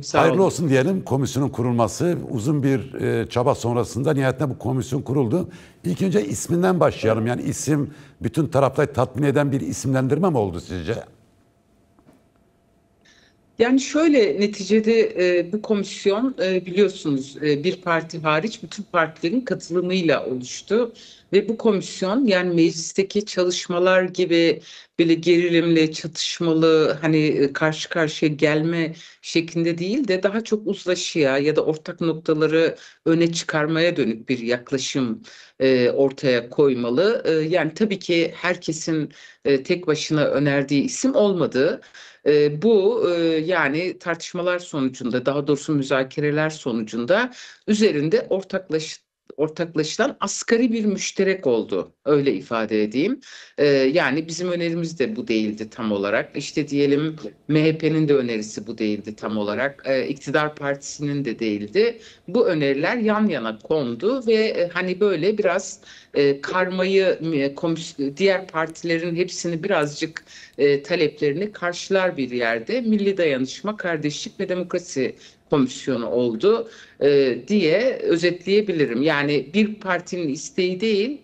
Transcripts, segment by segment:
Sağ Hayırlı olun. olsun diyelim komisyonun kurulması. Uzun bir çaba sonrasında nihayetinde bu komisyon kuruldu. İlk önce isminden başlayalım. Yani isim bütün tarafları tatmin eden bir isimlendirme mi oldu sizce? Yani şöyle neticede bu komisyon biliyorsunuz bir parti hariç bütün partilerin katılımıyla oluştu. Ve bu komisyon yani meclisteki çalışmalar gibi böyle gerilimli, çatışmalı hani karşı karşıya gelme şeklinde değil de daha çok uzlaşıya ya da ortak noktaları öne çıkarmaya dönük bir yaklaşım ortaya koymalı. Yani tabii ki herkesin tek başına önerdiği isim olmadı. Bu yani tartışmalar sonucunda daha doğrusu müzakereler sonucunda üzerinde ortaklaşılan asgari bir müşterek oldu. Öyle ifade edeyim. Yani bizim önerimiz de bu değildi tam olarak. İşte diyelim MHP'nin de önerisi bu değildi tam olarak. İktidar Partisi'nin de değildi. Bu öneriler yan yana kondu ve hani böyle biraz karmayı diğer partilerin hepsini birazcık taleplerini karşılar bir yerde Milli Dayanışma, Kardeşlik ve Demokrasi Komisyonu oldu diye özetleyebilirim. Yani bir partinin isteği değil,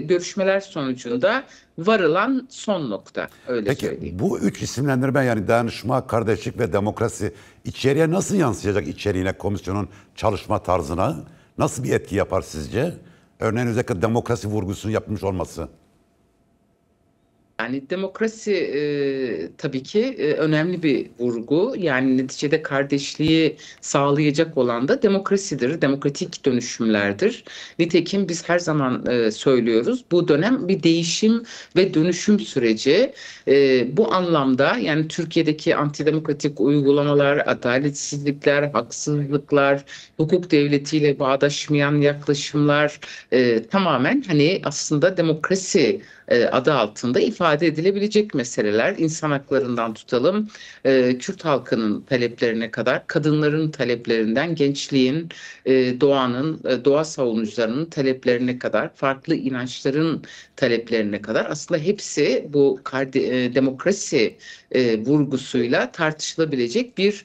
görüşmeler sonucunda varılan son nokta, öyle Peki söyleyeyim. bu üç isimlendirme yani dayanışma, kardeşlik ve demokrasi içeriye nasıl yansıyacak içeriğine komisyonun çalışma tarzına? Nasıl bir etki yapar sizce? Örneğin özellikle demokrasi vurgusunu yapmış olması. Yani demokrasi tabii ki önemli bir vurgu. Yani neticede kardeşliği sağlayacak olan da demokrasidir, demokratik dönüşümlerdir. Nitekim biz her zaman söylüyoruz, bu dönem bir değişim ve dönüşüm süreci. Bu anlamda yani Türkiye'deki antidemokratik uygulamalar, adaletsizlikler, haksızlıklar, hukuk devletiyle bağdaşmayan yaklaşımlar tamamen hani aslında demokrasi adı altında ifade edilebilecek meseleler. İnsan haklarından tutalım, Kürt halkının taleplerine kadar, kadınların taleplerinden, gençliğin, doğanın, doğa savunucularının taleplerine kadar, farklı inançların taleplerine kadar aslında hepsi bu demokrasi vurgusuyla tartışılabilecek bir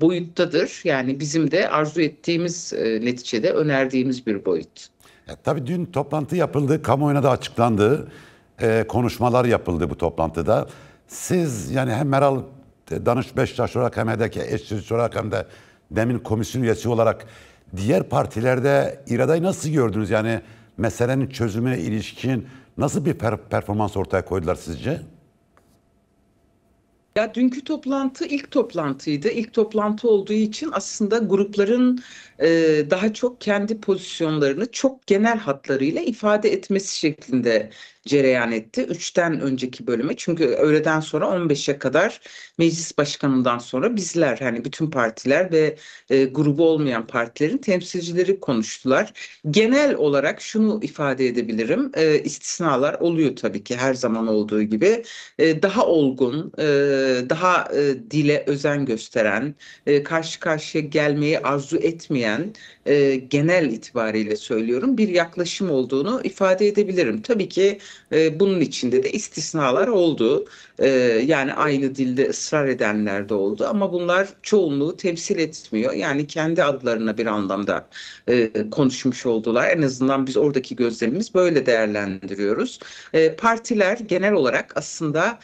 boyuttadır. Yani bizim de arzu ettiğimiz neticede önerdiğimiz bir boyut. Tabii dün toplantı yapıldı, kamuoyuna da açıklandı. Konuşmalar yapıldı bu toplantıda. Siz yani hem Meral Danış Beştaş olarak hem HDP eş sözcüsü olarak hem de demin komisyon üyesi olarak diğer partilerde iradayı nasıl gördünüz? Yani meselenin çözümüne ilişkin nasıl bir performans ortaya koydular sizce? Ya dünkü toplantı ilk toplantıydı. İlk toplantı olduğu için aslında grupların daha çok kendi pozisyonlarını çok genel hatlarıyla ifade etmesi şeklinde cereyan etti. Üçten önceki bölüme. Çünkü öğleden sonra 15'e kadar meclis başkanından sonra bizler hani bütün partiler ve grubu olmayan partilerin temsilcileri konuştular. Genel olarak şunu ifade edebilirim. İstisnalar oluyor tabii ki her zaman olduğu gibi. Daha olgun, daha dile özen gösteren, karşı karşıya gelmeyi arzu etmeyen, genel itibariyle söylüyorum bir yaklaşım olduğunu ifade edebilirim. Tabii ki bunun içinde de istisnalar oldu. E, Yani aynı dilde ısrar edenler de oldu ama bunlar çoğunluğu temsil etmiyor. Yani kendi adlarına bir anlamda konuşmuş oldular. En azından biz oradaki gözlemimiz böyle değerlendiriyoruz. Partiler genel olarak aslında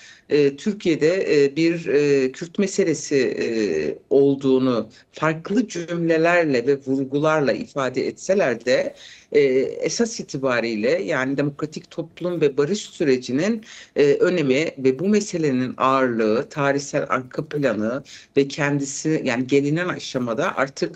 Türkiye'de bir Kürt meselesi olduğunu farklı cümlelerle ve vurgularla ifade etseler de esas itibariyle yani demokratik toplum ve barış sürecinin önemi ve bu meselenin ağırlığı, tarihsel arka planı ve kendisi yani gelinen aşamada artık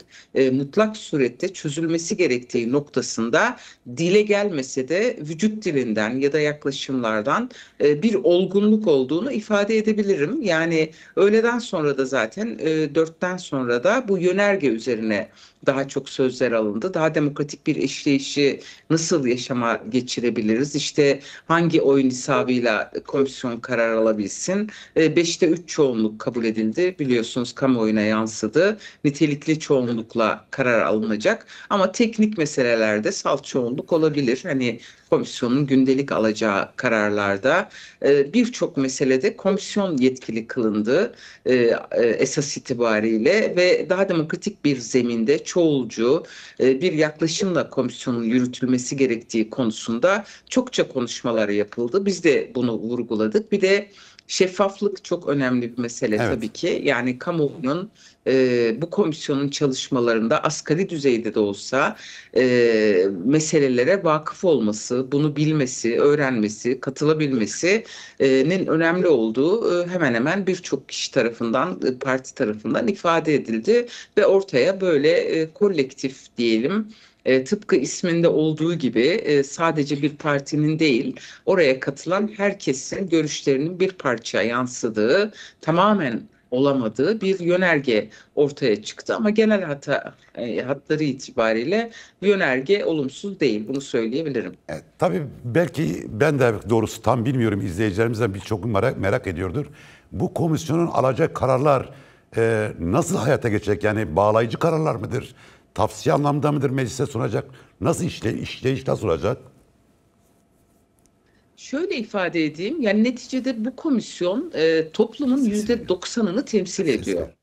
mutlak surette çözülmesi gerektiği noktasında dile gelmese de vücut dilinden ya da yaklaşımlardan bir olgunluk olduğunu ifade edebilirim. Yani öğleden sonra da zaten dörtten sonra da bu yönerge üzerine daha çok sözler alındı. Daha demokratik bir işleyişi nasıl yaşama geçirebiliriz? İşte hangi oyun hesabıyla komisyon karar alabilsin? 5'te 3 çoğunluk kabul edildi. Biliyorsunuz kamuoyuna yansıdı. Nitelikli çoğunlukla karar alınacak. Ama teknik meselelerde salt çoğunluk olabilir. Hani komisyonun gündelik alacağı kararlarda birçok meselede komisyon yetkili kılındı esas itibariyle ve daha demokratik bir zeminde çoğulcu bir yaklaşımla komisyonun yürütülmesi gerektiği konusunda çokça konuşmalar yapıldı. Biz de bunu vurguladık. Bir de şeffaflık çok önemli bir mesele Evet. tabii ki. Yani kamuoyunun bu komisyonun çalışmalarında asgari düzeyde de olsa meselelere vakıf olması, bunu bilmesi, öğrenmesi, katılabilmesinin önemli olduğu hemen hemen birçok kişi tarafından, parti tarafından ifade edildi ve ortaya böyle kolektif diyelim. Tıpkı isminde olduğu gibi sadece bir partinin değil, oraya katılan herkesin görüşlerinin bir parça yansıdığı, tamamen olamadığı bir yönerge ortaya çıktı. Ama genel hatları itibariyle yönerge olumsuz değil, bunu söyleyebilirim. Tabii belki ben de doğrusu tam bilmiyorum, izleyicilerimizden birçok merak ediyordur. Bu komisyonun alacağı kararlar nasıl hayata geçecek? Yani bağlayıcı kararlar mıdır? Tavsiye anlamında mıdır meclise sunacak? Nasıl işleyiş nasıl olacak? Şöyle ifade edeyim, yani neticede bu komisyon toplumun %90'ını temsil Ses ediyor. gel.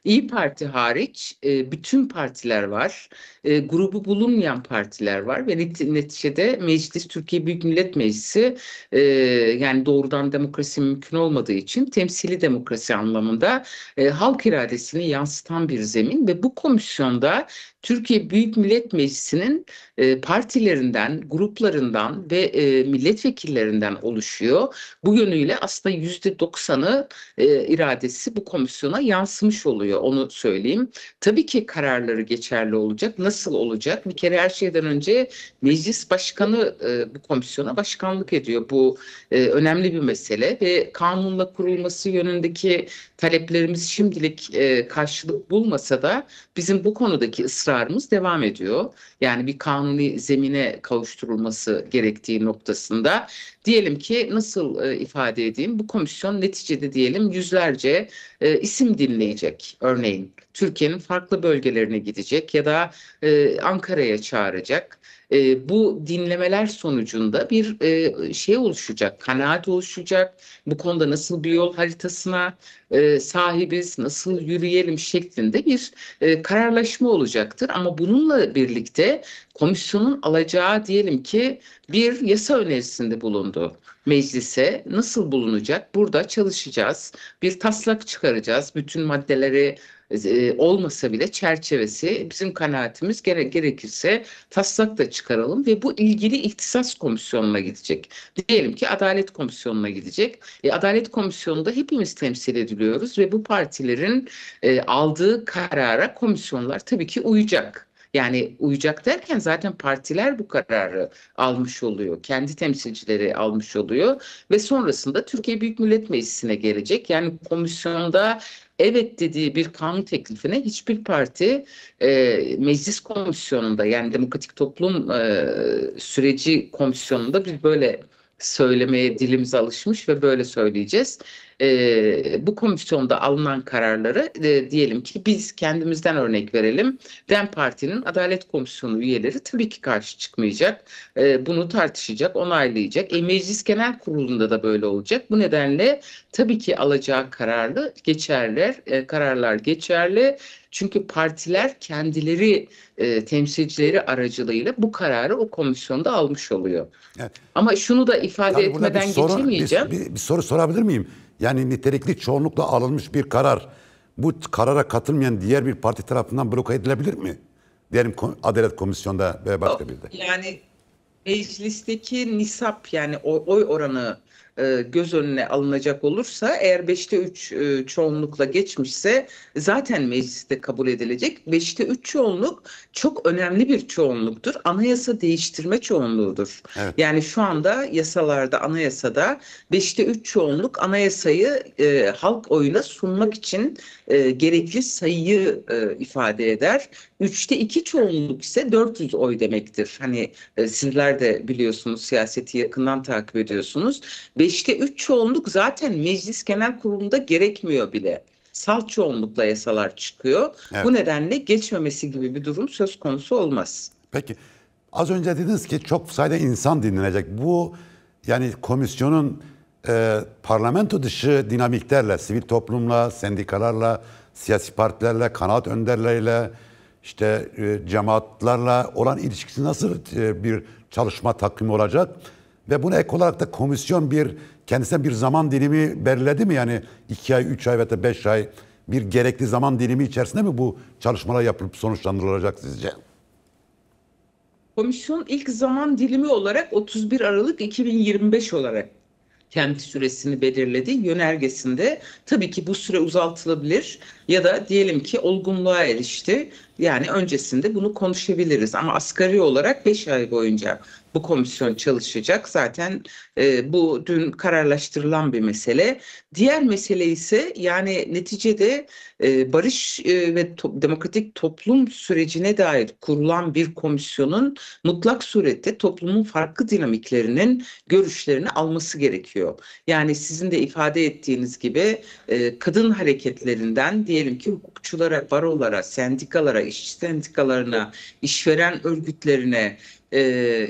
İyi Parti hariç bütün partiler var. Grubu bulunmayan partiler var ve neticede meclis, Türkiye Büyük Millet Meclisi yani doğrudan demokrasi mümkün olmadığı için temsili demokrasi anlamında halk iradesini yansıtan bir zemin ve bu komisyonda Türkiye Büyük Millet Meclisi'nin partilerinden, gruplarından ve milletvekillerinden oluşuyor. Bu yönüyle aslında %90'ı iradesi bu komisyona yansımış oluyor, onu söyleyeyim. Tabii ki kararları geçerli olacak. Nasıl olacak? Bir kere her şeyden önce meclis başkanı bu komisyona başkanlık ediyor. Bu önemli bir mesele ve kanunla kurulması yönündeki taleplerimiz şimdilik karşılık bulmasa da bizim bu konudaki ısrarımız devam ediyor. Yani bir kanuni zemine kavuşturulması gerektiği noktasında. Diyelim ki nasıl ifade edeyim? Bu komisyon neticede diyelim yüzlerce isim dinleyecek örneğin. Türkiye'nin farklı bölgelerine gidecek ya da Ankara'ya çağıracak. Bu dinlemeler sonucunda bir şey oluşacak, kanaat oluşacak. Bu konuda nasıl bir yol haritasına sahibiz, nasıl yürüyelim şeklinde bir kararlaşma olacaktır. Ama bununla birlikte komisyonun alacağı diyelim ki bir yasa önerisinde bulundu meclise. Nasıl bulunacak? Burada çalışacağız. Bir taslak çıkaracağız. Bütün maddeleri olmasa bile çerçevesi bizim kanaatimiz gerekirse taslak da çıkaralım ve bu ilgili ihtisas komisyonuna gidecek. Diyelim ki Adalet Komisyonu'na gidecek. Adalet Komisyonu'nda hepimiz temsil ediliyoruz ve bu partilerin aldığı karara komisyonlar tabii ki uyacak. Yani uyacak derken zaten partiler bu kararı almış oluyor. Kendi temsilcileri almış oluyor ve sonrasında Türkiye Büyük Millet Meclisi'ne gelecek. Yani komisyonda evet dediği bir kanun teklifine hiçbir parti meclis komisyonunda, yani Demokratik Toplum Süreci Komisyonu'nda biz böyle söylemeye dilimiz alışmış ve böyle söyleyeceğiz. Bu komisyonda alınan kararları diyelim ki biz kendimizden örnek verelim. DEM Parti'nin Adalet Komisyonu üyeleri tabii ki karşı çıkmayacak. Bunu tartışacak, onaylayacak. Meclis Genel Kurulu'nda da böyle olacak. Bu nedenle tabii ki alacağı kararlar geçerli. Çünkü partiler kendileri temsilcileri aracılığıyla bu kararı o komisyonda almış oluyor. Evet. Ama şunu da ifade Tabii burada etmeden geçemeyeceğim. bir soru sorabilir miyim? Yani nitelikli çoğunlukla alınmış bir karar, bu karara katılmayan diğer bir parti tarafından bloke edilebilir mi? Diyelim Adalet Komisyonu'nda ve başka bir de. Yani meclisteki nisap, yani oy oranı göz önüne alınacak olursa, eğer 5'te 3 çoğunlukla geçmişse zaten mecliste kabul edilecek. 5'te 3 çoğunluk çok önemli bir çoğunluktur. Anayasa değiştirme çoğunluğudur. Evet. Yani şu anda yasalarda, anayasada 5'te 3 çoğunluk anayasayı halk oyuna sunmak için gerekli sayıyı ifade eder. 3'te 2 çoğunluk ise 400 oy demektir. Hani sizler de biliyorsunuz, siyaseti yakından takip ediyorsunuz. 5'te 3 çoğunluk zaten Meclis Genel Kurulu'nda gerekmiyor bile. Salt çoğunlukla yasalar çıkıyor. Evet. Bu nedenle geçmemesi gibi bir durum söz konusu olmaz. Peki Az önce dediniz ki çok sayıda insan dinlenecek. Bu yani komisyonun parlamento dışı dinamiklerle, sivil toplumla, sendikalarla, siyasi partilerle, kanaat önderleriyle, işte cemaatlerle olan ilişkisi nasıl bir çalışma takvimi olacak? Ve buna ek olarak da komisyon kendisine bir zaman dilimi belirledi mi? Yani 2 ay, 3 ay veya da 5 ay bir gerekli zaman dilimi içerisinde mi bu çalışmalar yapılıp sonuçlandırılacak sizce? Komisyon ilk zaman dilimi olarak 31 Aralık 2025 olarak kendi süresini belirledi. Yönergesinde tabii ki bu süre uzatılabilir ya da diyelim ki olgunluğa erişti. Yani öncesinde bunu konuşabiliriz ama asgari olarak 5 ay boyunca bu komisyon çalışacak. Zaten bu dün kararlaştırılan bir mesele. Diğer mesele ise yani neticede barış ve demokratik toplum sürecine dair kurulan bir komisyonun mutlak surette toplumun farklı dinamiklerinin görüşlerini alması gerekiyor. Yani sizin de ifade ettiğiniz gibi kadın hareketlerinden diyelim ki hukukçulara, barolara, sendikalara, işçi sendikalarına, işveren örgütlerine,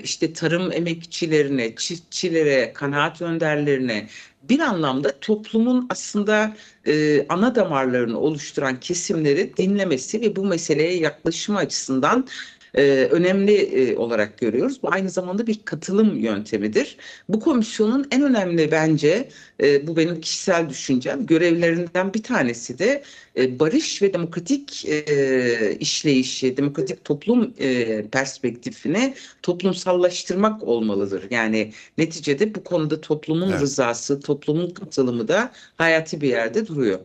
işte tarım emekçilerine, çiftçilere, kanaat önderlerine bir anlamda toplumun aslında ana damarlarını oluşturan kesimleri dinlemesi ve bu meseleye yaklaşımı açısından önemli olarak görüyoruz. Bu aynı zamanda bir katılım yöntemidir. Bu komisyonun en önemli bence, bu benim kişisel düşüncem, görevlerinden bir tanesi de barış ve demokratik işleyişi, demokratik toplum perspektifini toplumsallaştırmak olmalıdır. Yani neticede bu konuda toplumun Evet. rızası, toplumun katılımı da hayati bir yerde duruyor.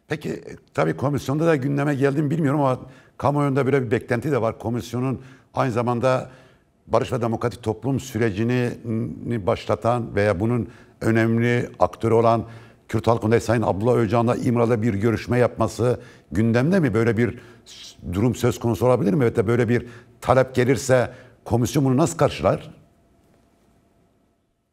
Peki tabii komisyonda da gündeme geldi mi bilmiyorum ama kamuoyunda böyle bir beklenti de var. Komisyonun aynı zamanda barış ve demokratik toplum sürecini başlatan veya bunun önemli aktörü olan Kürt halkında Sayın Abdullah Öcalan'la İmralı'da bir görüşme yapması gündemde mi? Böyle bir durum söz konusu olabilir mi? Evet de böyle bir talep gelirse komisyon bunu nasıl karşılar?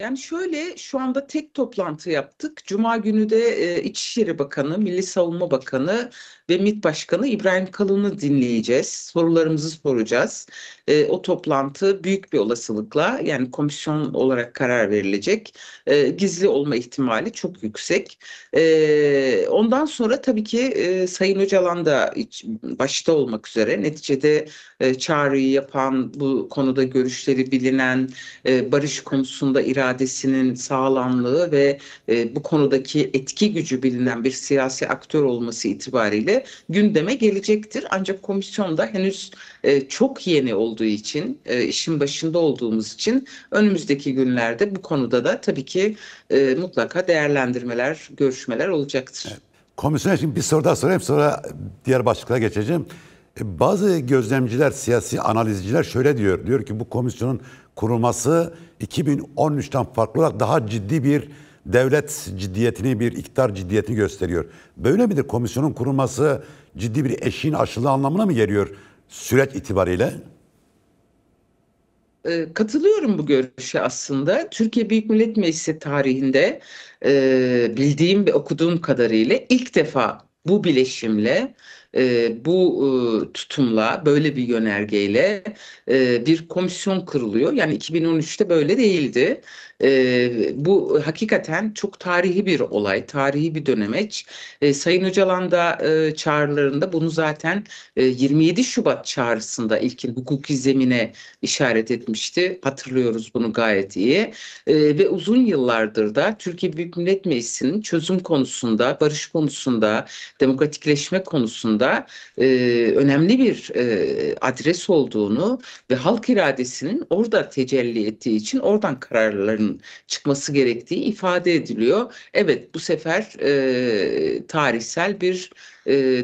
Yani şöyle şu anda tek toplantı yaptık. Cuma günü de İçişleri Bakanı, Milli Savunma Bakanı ve MİT Başkanı İbrahim Kalın'ı dinleyeceğiz. Sorularımızı soracağız. O toplantı büyük bir olasılıkla yani komisyon olarak karar verilecek. Gizli olma ihtimali çok yüksek. Ondan sonra tabii ki Sayın Öcalan da başta olmak üzere neticede çağrıyı yapan, bu konuda görüşleri bilinen, barış konusunda iradesinin sağlamlığı ve bu konudaki etki gücü bilinen bir siyasi aktör olması itibariyle gündeme gelecektir. Ancak komisyonda henüz çok yeni olduğu için, işin başında olduğumuz için önümüzdeki günlerde bu konuda da tabii ki mutlaka değerlendirmeler, görüşmeler olacaktır. Komisyona şimdi bir soru daha sorayım sonra diğer başlıklara geçeceğim. Bazı gözlemciler, siyasi analizciler şöyle diyor. Diyor ki bu komisyonun kurulması 2013'ten farklı olarak daha ciddi bir devlet ciddiyetini, bir iktidar ciddiyetini gösteriyor. Böyle midir? Komisyonun kurulması ciddi bir eşiğin aşıldığı anlamına mı geliyor süreç itibariyle? Katılıyorum bu görüşe aslında. Türkiye Büyük Millet Meclisi tarihinde bildiğim ve okuduğum kadarıyla ilk defa bu bileşimle, bu tutumla, böyle bir yönergeyle bir komisyon kuruluyor. Yani 2013'te böyle değildi. Bu hakikaten çok tarihi bir olay, tarihi bir dönemeç. Sayın Öcalan da çağrılarında bunu zaten 27 Şubat çağrısında ilkin hukuki zemine işaret etmişti. Hatırlıyoruz bunu gayet iyi. Ve uzun yıllardır da Türkiye Büyük Millet Meclisi'nin çözüm konusunda, barış konusunda, demokratikleşme konusunda önemli bir adres olduğunu ve halk iradesinin orada tecelli ettiği için oradan kararların çıkması gerektiği ifade ediliyor. Evet, bu sefer tarihsel bir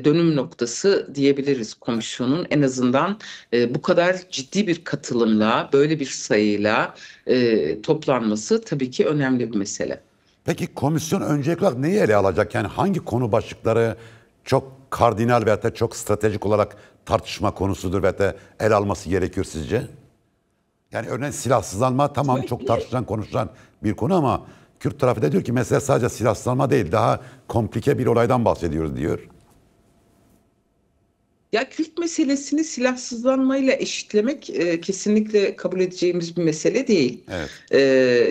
dönüm noktası diyebiliriz komisyonun en azından bu kadar ciddi bir katılımla, böyle bir sayıyla toplanması tabii ki önemli bir mesele. Peki komisyon öncelikli olarak neyi ele alacak? Yani hangi konu başlıkları çok kardinal veyahut da çok stratejik olarak tartışma konusudur veyahut da ele alması gerekiyor sizce? Yani örneğin silahsızlanma tamam çok tartışılan konuşulan bir konu ama Kürt tarafı da diyor ki mesele sadece silahsızlanma değil daha komplike bir olaydan bahsediyoruz diyor. Ya Kürt meselesini silahsızlanmayla eşitlemek kesinlikle kabul edeceğimiz bir mesele değil. Evet. E,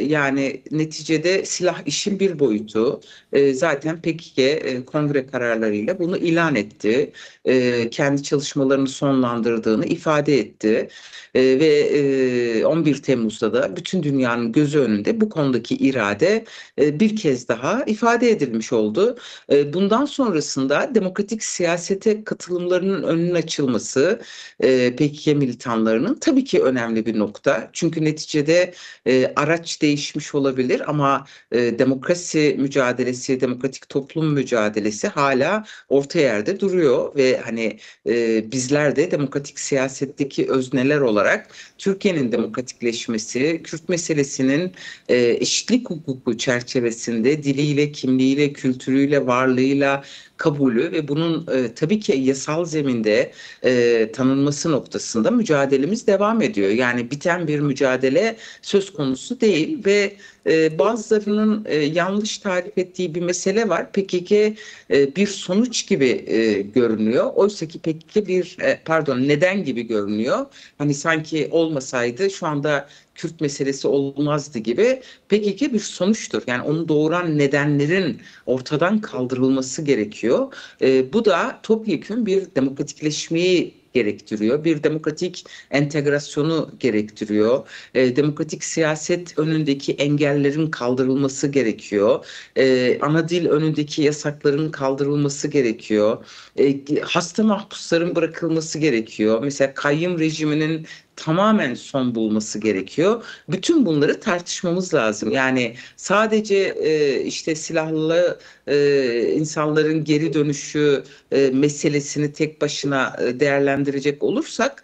Yani neticede silah işin bir boyutu. Zaten PKK kongre kararlarıyla bunu ilan etti. Kendi çalışmalarını sonlandırdığını ifade etti. Ve 11 Temmuz'da da bütün dünyanın gözü önünde bu konudaki irade bir kez daha ifade edilmiş oldu. Bundan sonrasında demokratik siyasete katılımlarının önünün açılması PKK militanlarının tabii ki önemli bir nokta. Çünkü neticede araç değişmiş olabilir ama demokrasi mücadelesi, demokratik toplum mücadelesi hala orta yerde duruyor ve hani bizler de demokratik siyasetteki özneler olarak Türkiye'nin demokratikleşmesi, Kürt meselesinin eşitlik hukuku çerçevesinde diliyle, kimliğiyle, kültürüyle, varlığıyla kabulü ve bunun tabii ki yasal zeminde tanınması noktasında mücadelemiz devam ediyor. Yani biten bir mücadele söz konusu değil ve bazılarının yanlış tarif ettiği bir mesele var. PKK bir sonuç gibi görünüyor. Oysa ki PKK bir neden gibi görünüyor. Hani sanki olmasaydı şu anda Kürt meselesi olmazdı gibi. PKK bir sonuçtur. Yani onu doğuran nedenlerin ortadan kaldırılması gerekiyor. Bu da topyekün bir demokratikleşmeyi gerektiriyor. Bir demokratik entegrasyonu gerektiriyor. Demokratik siyaset önündeki engellerin kaldırılması gerekiyor. Ana dil önündeki yasakların kaldırılması gerekiyor. Hasta mahpusların bırakılması gerekiyor. Mesela kayyum rejiminin tamamen son bulması gerekiyor. Bütün bunları tartışmamız lazım. Yani sadece işte silahlı insanların geri dönüşü meselesini tek başına değerlendirecek olursak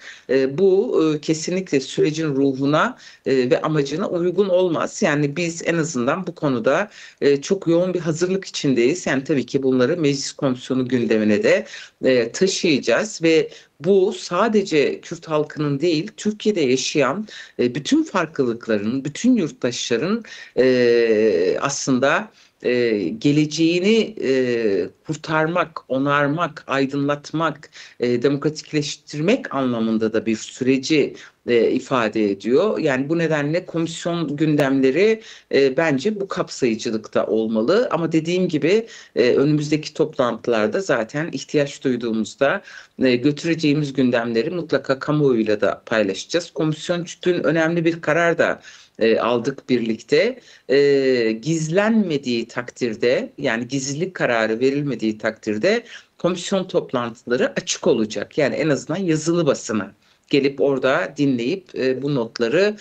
bu kesinlikle sürecin ruhuna ve amacına uygun olmaz. Yani biz en azından bu konuda çok yoğun bir hazırlık içindeyiz. Yani tabii ki bunları meclis komisyonu gündemine de taşıyacağız ve bu sadece Kürt halkının değil, Türkiye'de yaşayan bütün farklılıkların, bütün yurttaşların aslında geleceğini kurtarmak, onarmak, aydınlatmak, demokratikleştirmek anlamında da bir süreci ifade ediyor. Yani bu nedenle komisyon gündemleri bence bu kapsayıcılıkta olmalı. Ama dediğim gibi önümüzdeki toplantılarda zaten ihtiyaç duyduğumuzda götüreceğimiz gündemleri mutlaka kamuoyuyla da paylaşacağız. Komisyon dün önemli bir karar da aldık birlikte. Gizlenmediği takdirde yani gizlilik kararı verilmediği takdirde komisyon toplantıları açık olacak. Yani en azından yazılı basına gelip orada dinleyip bu notları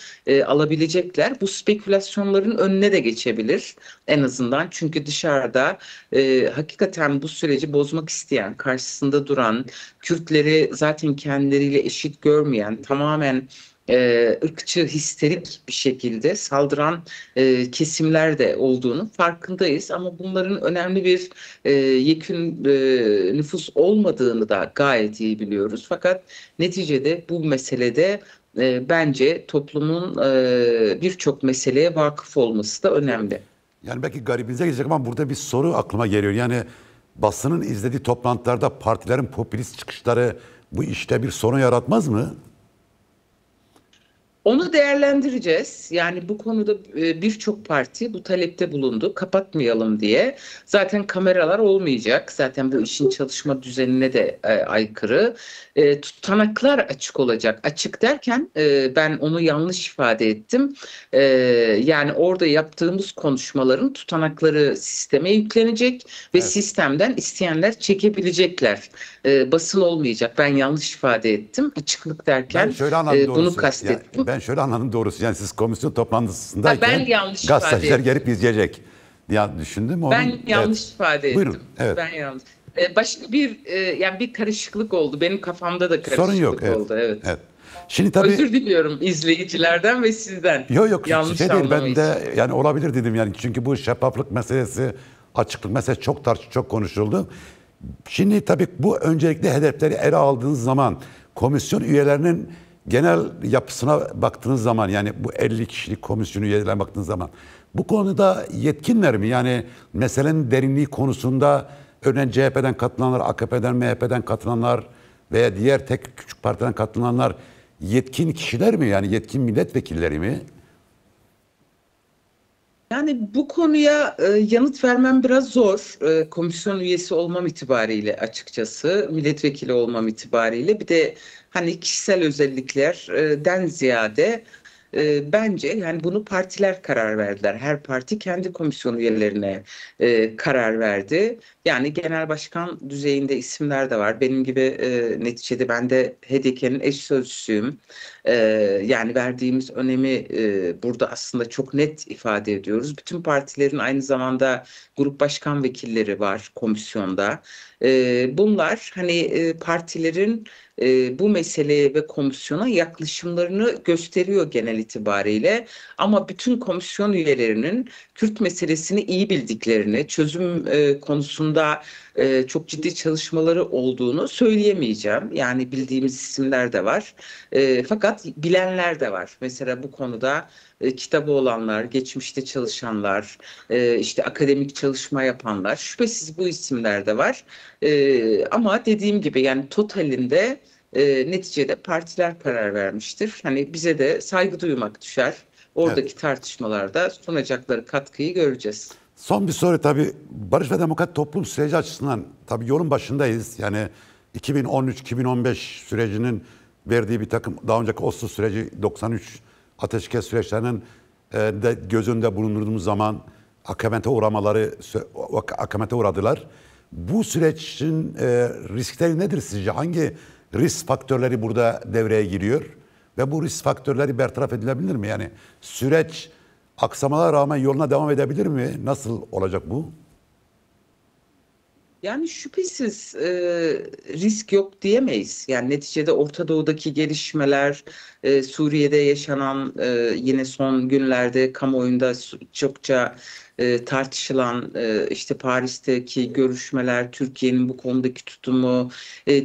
alabilecekler. Bu spekülasyonların önüne de geçebilir en azından. Çünkü dışarıda hakikaten bu süreci bozmak isteyen, karşısında duran, Kürtleri zaten kendileriyle eşit görmeyen, tamamen ırkçı, histerik bir şekilde saldıran kesimler de olduğunu farkındayız. Ama bunların önemli bir yekün nüfus olmadığını da gayet iyi biliyoruz. Fakat neticede bu meselede bence toplumun birçok meseleye vakıf olması da önemli. Yani belki garibinize gelecek ama burada bir soru aklıma geliyor. Yani basının izlediği toplantılarda partilerin popülist çıkışları bu işte bir sorun yaratmaz mı? Onu değerlendireceğiz. Yani bu konuda birçok parti bu talepte bulundu. Kapatmayalım diye. Zaten kameralar olmayacak. Zaten bu işin çalışma düzenine de aykırı. Tutanaklar açık olacak. Açık derken ben onu yanlış ifade ettim. Yani orada yaptığımız konuşmaların tutanakları sisteme yüklenecek ve Evet. sistemden isteyenler çekebilecekler. Basın olmayacak. Ben yanlış ifade ettim. Açıklık Ben derken şöyle anladım bunu doğrusu. kastettim. Ben şöyle anladım doğrusu. Yani siz komisyon Ha, toplantısındayken ben yanlış ifade gazeteciler ettim. gelip izleyecek diye düşündüm. Ben Evet. yanlış ifade Buyurun. ettim. Evet. Ben yanlış. Başka bir yani bir karışıklık oldu. Benim kafamda da Sorun yok. karışıklık Evet. oldu. Evet. Evet. Şimdi tabii Özür diliyorum izleyicilerden ve sizden. yok Yanlış şey değil. anlama Ben için. de yani olabilir dedim yani. Çünkü bu şeffaflık meselesi, açıklık meselesi çok çok konuşuldu. Şimdi tabii bu öncelikli hedefleri ele aldığınız zaman komisyon üyelerinin genel yapısına baktığınız zaman yani bu 50 kişilik komisyon üyelerine baktığınız zaman bu konuda yetkinler mi? Yani meselenin derinliği konusunda örneğin CHP'den katılanlar, AKP'den, MHP'den katılanlar veya diğer tek küçük partiden katılanlar yetkin kişiler mi? Yani yetkin milletvekilleri mi? Yani bu konuya yanıt vermem biraz zor. Komisyon üyesi olmam itibariyle açıkçası, milletvekili olmam itibariyle bir de hani kişisel özelliklerden ziyade bence yani bunu partiler karar verdiler. Her parti kendi komisyon üyelerine karar verdi. Yani genel başkan düzeyinde isimler de var. Benim gibi neticede ben de HDP'nin eş sözcüsüyüm. Ee, Yani verdiğimiz önemi burada aslında çok net ifade ediyoruz. Bütün partilerin aynı zamanda grup başkan vekilleri var komisyonda. Bunlar hani partilerin bu meseleye ve komisyona yaklaşımlarını gösteriyor genel itibariyle. Ama bütün komisyon üyelerinin Kürt meselesini iyi bildiklerini, çözüm konusunda çok ciddi çalışmaları olduğunu söyleyemeyeceğim. Yani bildiğimiz isimler de var. Fakat bilenler de var. Mesela bu konuda kitabı olanlar, geçmişte çalışanlar, işte akademik çalışma yapanlar, şüphesiz bu isimler de var. Ama dediğim gibi yani totalinde neticede partiler karar vermiştir. Hani bize de saygı duymak düşer. Evet. Oradaki tartışmalarda sunacakları katkıyı göreceğiz. Son bir soru tabii Barış ve Demokrat Toplum süreci açısından tabii yolun başındayız. Yani 2013-2015 sürecinin verdiği bir takım daha önceki Oslo süreci 93 ateşkes süreçlerinin de göz önünde bulundurduğumuz zaman akamete uğradılar. Bu sürecin riskleri nedir sizce? Hangi risk faktörleri burada devreye giriyor? Ve bu risk faktörleri bertaraf edilebilir mi? Yani süreç aksamalara rağmen yoluna devam edebilir mi? Nasıl olacak bu? Yani şüphesiz risk yok diyemeyiz. Yani neticede Orta Doğu'daki gelişmeler, Suriye'de yaşanan yine son günlerde kamuoyunda çokça tartışılan işte Paris'teki görüşmeler, Türkiye'nin bu konudaki tutumu,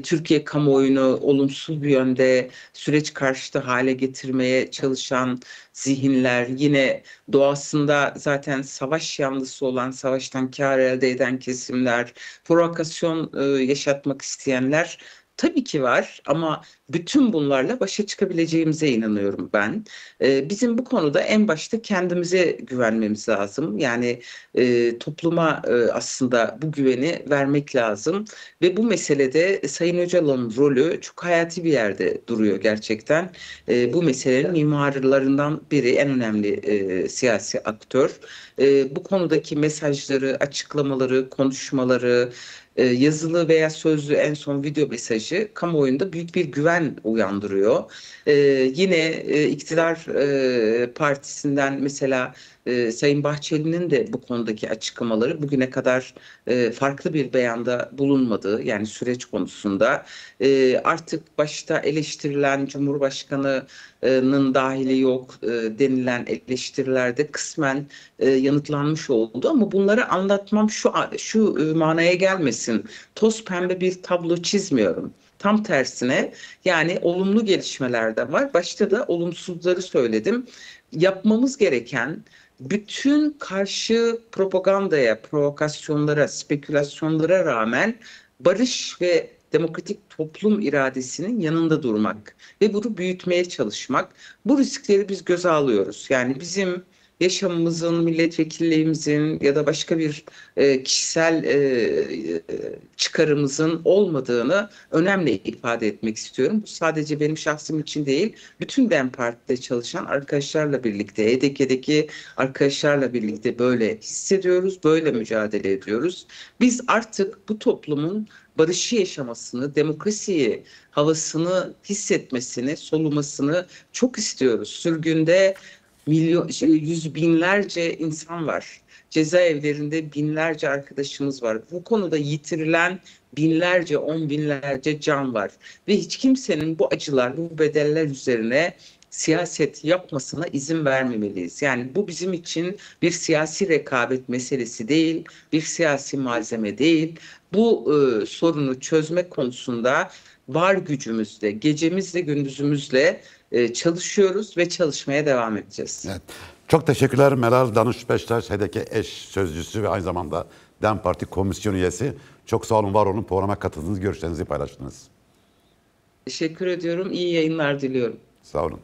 Türkiye kamuoyunu olumsuz bir yönde süreç karşıtı hale getirmeye çalışan zihinler, yine doğasında zaten savaş yanlısı olan, savaştan kar elde eden kesimler, provokasyon yaşatmak isteyenler tabii ki var ama bütün bunlarla başa çıkabileceğimize inanıyorum ben. Bizim bu konuda en başta kendimize güvenmemiz lazım. Yani topluma aslında bu güveni vermek lazım ve bu meselede Sayın Öcalan'ın rolü çok hayati bir yerde duruyor gerçekten. Bu meselenin mimarlarından biri, en önemli siyasi aktör. Bu konudaki mesajları, açıklamaları, konuşmaları, yazılı veya sözlü en son video mesajı kamuoyunda büyük bir güven uyandırıyor. Ee, Yine iktidar partisinden mesela Sayın Bahçeli'nin de bu konudaki açıklamaları bugüne kadar farklı bir beyanda bulunmadığı, yani süreç konusunda artık başta eleştirilen Cumhurbaşkanı'nın dahili yok denilen eleştirilerde kısmen yanıtlanmış oldu ama bunları anlatmam şu manaya gelmesin. Toz pembe bir tablo çizmiyorum. Tam tersine yani olumlu gelişmeler de var. Başta da olumsuzları söyledim. Yapmamız gereken bütün karşı propagandaya, provokasyonlara, spekülasyonlara rağmen barış ve demokratik toplum iradesinin yanında durmak ve bunu büyütmeye çalışmak. Bu riskleri biz göze alıyoruz. Yani bizim yaşamımızın, milletvekilliğimizin ya da başka bir kişisel çıkarımızın olmadığını önemli ifade etmek istiyorum. Bu sadece benim şahsım için değil, bütün DEM Parti'de çalışan arkadaşlarla birlikte, HDP'deki arkadaşlarla birlikte böyle hissediyoruz, böyle mücadele ediyoruz. Biz artık bu toplumun barışı yaşamasını, demokrasiyi, havasını hissetmesini, solumasını çok istiyoruz. Sürgünde yüz binlerce insan var. Cezaevlerinde binlerce arkadaşımız var. Bu konuda yitirilen binlerce, on binlerce can var. Ve hiç kimsenin bu acılar, bu bedeller üzerine siyaset yapmasına izin vermemeliyiz. Yani bu bizim için bir siyasi rekabet meselesi değil, bir siyasi malzeme değil. Bu sorunu çözmek konusunda var gücümüzle, gecemizle, gündüzümüzle çalışıyoruz ve çalışmaya devam edeceğiz. Evet. Çok teşekkürler Meral Danış Beştaş, HDP eş sözcüsü ve aynı zamanda DEM Parti komisyon üyesi. Çok sağ olun, var olun. Programa katıldınız, görüşlerinizi paylaştınız. Teşekkür ediyorum. İyi yayınlar diliyorum. Sağ olun.